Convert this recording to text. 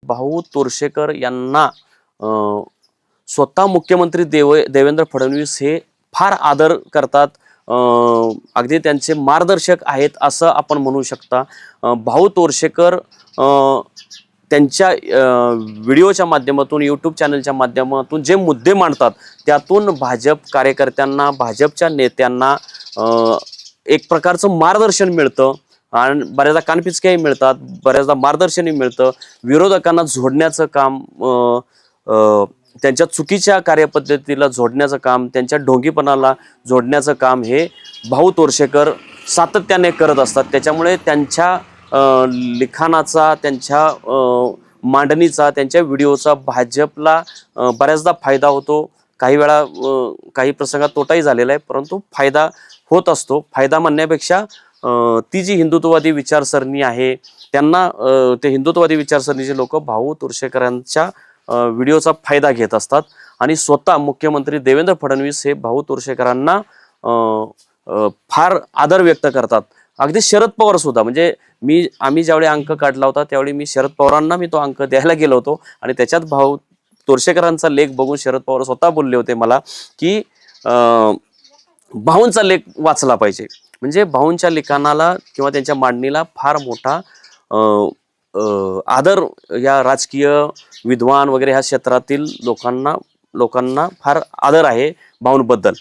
भाऊ तोरशेकर यांना स्वतः मुख्यमंत्री देवेंद्र फडणवीस हे फार आदर करतात, अगदी त्यांचे मार्गदर्शक आहेत असं आपण म्हणू शकता। भाऊ तोरशेकर त्यांच्या व्हिडिओच्या माध्यमातून, यूट्यूब चॅनलच्या माध्यमातून जे मुद्दे मांडतात त्यातून भाजप कार्यकर्त्यांना, भाजपच्या नेत्यांना एक प्रकारचं मार्गदर्शन मिळतं आणि बऱ्याचदा कानपिचक्याही मिळतात, बऱ्याचदा मार्गदर्शनही मिळतं। विरोधकांना जोडण्याचं काम, त्यांच्या चुकीच्या कार्यपद्धतीला जोडण्याचं काम, त्यांच्या ढोंगीपणाला जोडण्याचं काम हे भाऊ तोरशेकर सातत्याने करत असतात। त्याच्यामुळे त्यांच्या लिखाणाचा, त्यांच्या मांडणीचा, त्यांच्या व्हिडिओचा भाजपला बऱ्याचदा फायदा होतो, काही वेळा काही प्रसंगात तोटाही झालेला आहे, परंतु फायदा होत असतो। फायदा म्हणण्यापेक्षा ती जी हिंदुत्ववादी विचारसरणी आहे त्यांना, ते हिंदुत्ववादी विचारसरणीचे लोक भाऊ तोरशेकरांच्या व्हिडिओचा फायदा घेत असतात आणि स्वतः मुख्यमंत्री देवेंद्र फडणवीस हे भाऊ तोरशेकरांना फार आदर व्यक्त करतात। अगदी शरद पवार सुद्धा, म्हणजे आम्ही ज्यावेळी अंक काढला होता त्यावेळी मी शरद पवारांना तो अंक द्यायला गेलो होतो आणि त्याच्यात भाऊ तोरशेकरांचा लेख बघून शरद पवार स्वतः बोलले होते मला की भाऊंचा लेख वाचला पाहिजे, म्हणजे भाऊंच्या लिखाणाला किंवा त्यांच्या मांडणीला फार मोठा आदर या राजकीय विद्वान वगैरे ह्या क्षेत्रातील लोकांना फार आदर आहे भाऊंबद्दल।